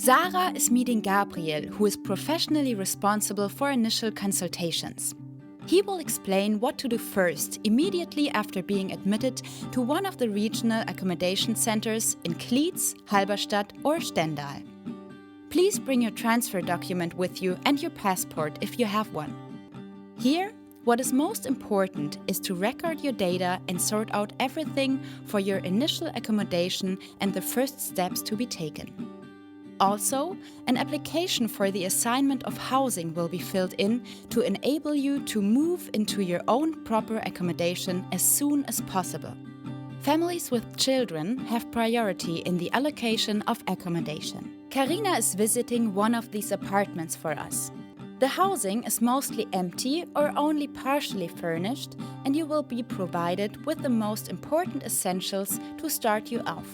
Sarah is meeting Gabriel, who is professionally responsible for initial consultations. He will explain what to do first, immediately after being admitted to one of the regional accommodation centers in Klietz, Halberstadt or Stendal. Please bring your transfer document with you and your passport if you have one. Here, what is most important is to record your data and sort out everything for your initial accommodation and the first steps to be taken. Also, an application for the assignment of housing will be filled in to enable you to move into your own proper accommodation as soon as possible. Families with children have priority in the allocation of accommodation. Karina is visiting one of these apartments for us. The housing is mostly empty or only partially furnished, and you will be provided with the most important essentials to start you off.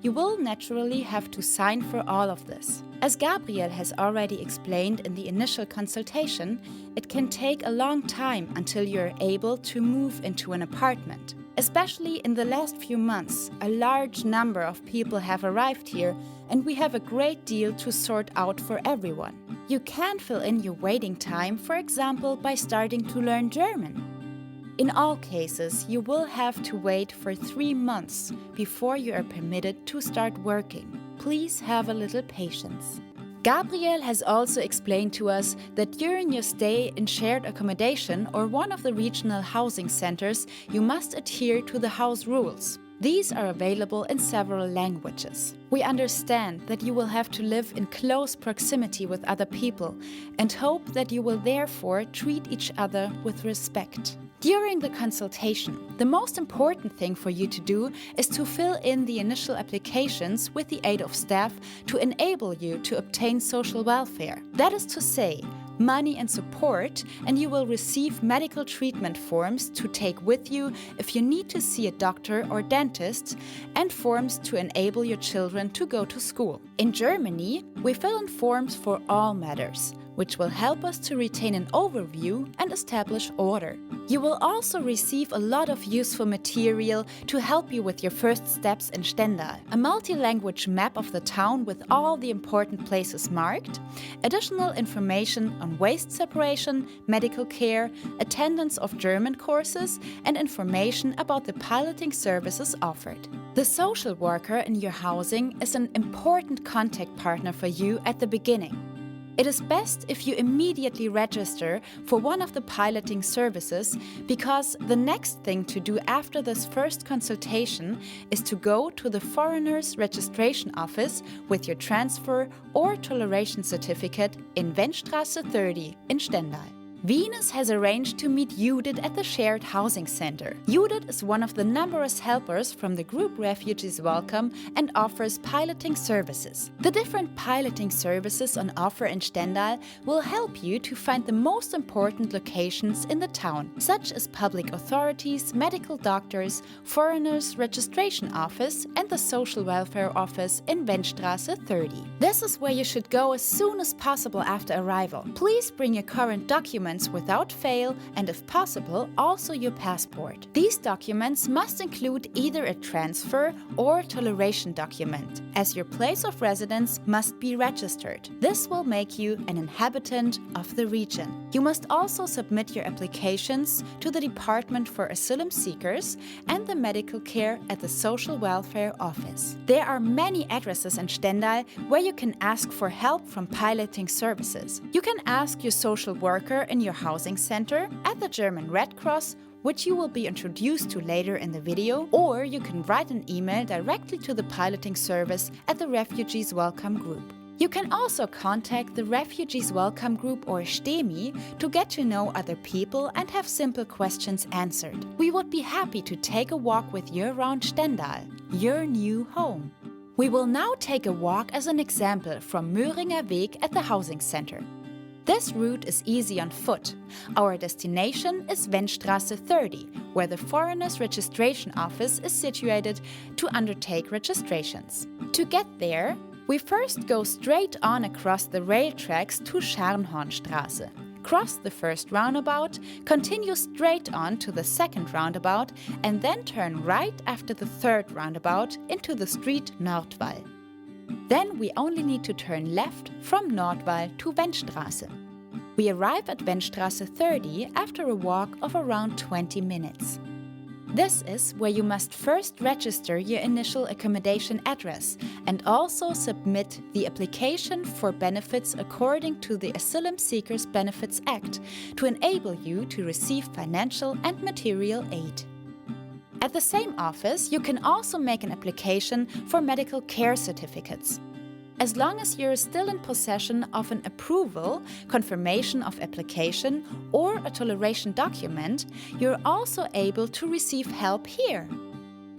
You will naturally have to sign for all of this. As Gabriel has already explained in the initial consultation, it can take a long time until you're able to move into an apartment. Especially in the last few months, a large number of people have arrived here, and we have a great deal to sort out for everyone. You can fill in your waiting time, for example, by starting to learn German. In all cases, you will have to wait for 3 months before you are permitted to start working. Please have a little patience. Gabriel has also explained to us that during your stay in shared accommodation or one of the regional housing centers, you must adhere to the house rules. These are available in several languages. We understand that you will have to live in close proximity with other people and hope that you will therefore treat each other with respect. During the consultation, the most important thing for you to do is to fill in the initial applications with the aid of staff to enable you to obtain social welfare. That is to say, money and support, and you will receive medical treatment forms to take with you if you need to see a doctor or dentist, and forms to enable your children to go to school. In Germany, we fill in forms for all matters, which will help us to retain an overview and establish order. You will also receive a lot of useful material to help you with your first steps in Stendal. A multi-language map of the town with all the important places marked, additional information on waste separation, medical care, attendance of German courses, and information about the piloting services offered. The social worker in your housing is an important contact partner for you at the beginning. It is best if you immediately register for one of the piloting services, because the next thing to do after this first consultation is to go to the foreigners registration office with your transfer or toleration certificate in Wenstraße 30 in Stendal. Venus has arranged to meet Judith at the shared housing center. Judith is one of the numerous helpers from the group Refugees Welcome and offers piloting services. The different piloting services on offer in Stendal will help you to find the most important locations in the town, such as public authorities, medical doctors, foreigners registration office and the social welfare office in Wenstraße 30. This is where you should go as soon as possible after arrival. Please bring your current documents without fail, and if possible, also your passport. These documents must include either a transfer or toleration document, as your place of residence must be registered. This will make you an inhabitant of the region. You must also submit your applications to the Department for Asylum Seekers and the medical care at the Social Welfare Office. There are many addresses in Stendal where you can ask for help from piloting services. You can ask your social worker in your housing center, at the German Red Cross, which you will be introduced to later in the video, or you can write an email directly to the piloting service at the Refugees Welcome Group. You can also contact the Refugees Welcome Group or SteMi to get to know other people and have simple questions answered. We would be happy to take a walk with you around Stendal, your new home. We will now take a walk as an example from Möhringer Weg at the housing center. This route is easy on foot. Our destination is Wenstraße 30, where the Foreigners Registration Office is situated to undertake registrations. To get there, we first go straight on across the rail tracks to Scharnhornstraße, cross the first roundabout, continue straight on to the second roundabout, and then turn right after the third roundabout into the street Nordwall. Then we only need to turn left from Nordwall to Wendstraße. We arrive at Wendstraße 30 after a walk of around 20 minutes. This is where you must first register your initial accommodation address and also submit the application for benefits according to the Asylum Seekers Benefits Act to enable you to receive financial and material aid. At the same office, you can also make an application for medical care certificates. As long as you're still in possession of an approval, confirmation of application, or a toleration document, you're also able to receive help here.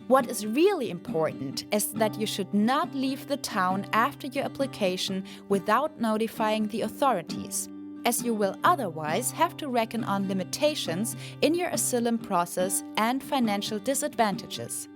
What is really important is that you should not leave the town after your application without notifying the authorities, as you will otherwise have to reckon on limitations in your asylum process and financial disadvantages.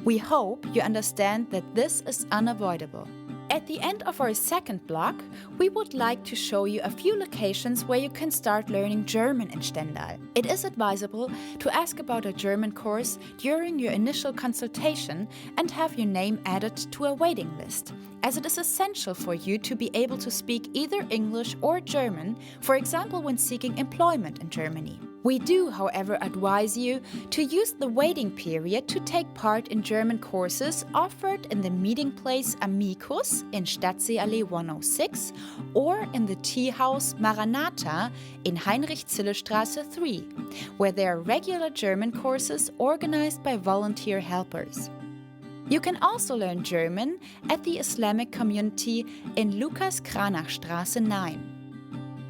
We hope you understand that this is unavoidable. At the end of our second block, we would like to show you a few locations where you can start learning German in Stendal. It is advisable to ask about a German course during your initial consultation and have your name added to a waiting list, as it is essential for you to be able to speak either English or German, for example when seeking employment in Germany. We do, however, advise you to use the waiting period to take part in German courses offered in the meeting place Amicus in Stadtseeallee 106 or in the tea house Maranatha in Heinrich-Zille-Straße 3, where there are regular German courses organized by volunteer helpers. You can also learn German at the Islamic community in Lukas-Kranachstraße 9.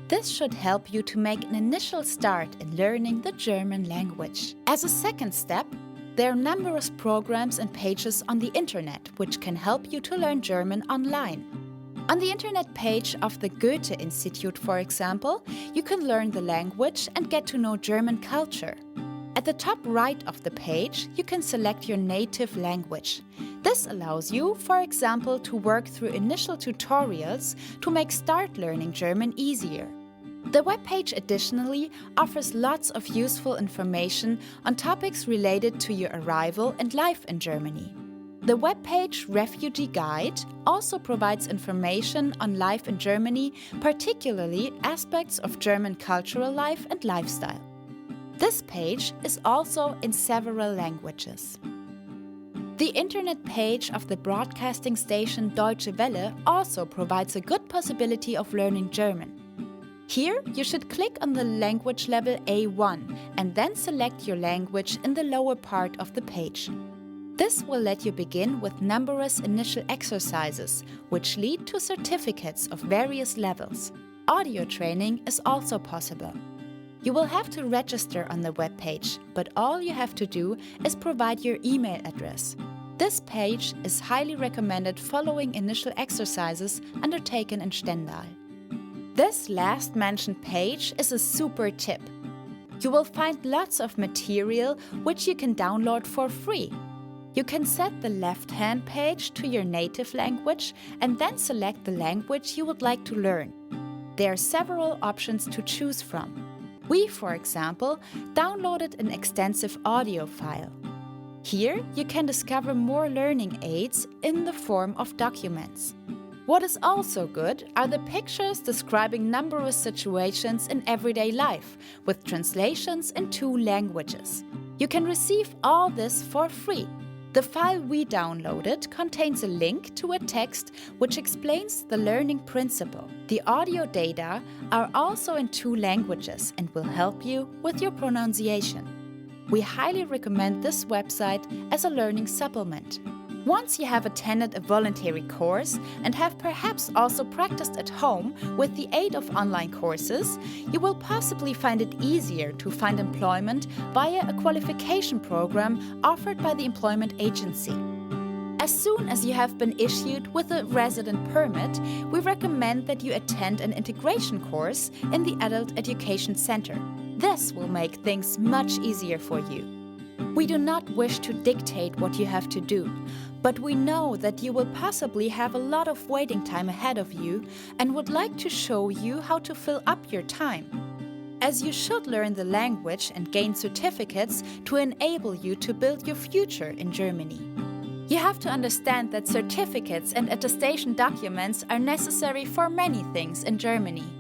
This should help you to make an initial start in learning the German language. As a second step, there are numerous programs and pages on the internet which can help you to learn German online. On the internet page of the Goethe Institute, for example, you can learn the language and get to know German culture. At the top right of the page, you can select your native language. This allows you, for example, to work through initial tutorials to make start learning German easier. The webpage additionally offers lots of useful information on topics related to your arrival and life in Germany. The webpage Refugee Guide also provides information on life in Germany, particularly aspects of German cultural life and lifestyle. This page is also in several languages. The internet page of the broadcasting station Deutsche Welle also provides a good possibility of learning German. Here, you should click on the language level A1 and then select your language in the lower part of the page. This will let you begin with numerous initial exercises, which lead to certificates of various levels. Audio training is also possible. You will have to register on the webpage, but all you have to do is provide your email address. This page is highly recommended following initial exercises undertaken in Stendal. This last mentioned page is a super tip. You will find lots of material which you can download for free. You can set the left-hand page to your native language and then select the language you would like to learn. There are several options to choose from. We, for example, downloaded an extensive audio file. Here, you can discover more learning aids in the form of documents. What is also good are the pictures describing numerous situations in everyday life, with translations in 2 languages. You can receive all this for free. The file we downloaded contains a link to a text which explains the learning principle. The audio data are also in 2 languages and will help you with your pronunciation. We highly recommend this website as a learning supplement. Once you have attended a voluntary course and have perhaps also practiced at home with the aid of online courses, you will possibly find it easier to find employment via a qualification program offered by the employment agency. As soon as you have been issued with a resident permit, we recommend that you attend an integration course in the Adult Education Center. This will make things much easier for you. We do not wish to dictate what you have to do, but we know that you will possibly have a lot of waiting time ahead of you and would like to show you how to fill up your time. As you should learn the language and gain certificates to enable you to build your future in Germany. You have to understand that certificates and attestation documents are necessary for many things in Germany.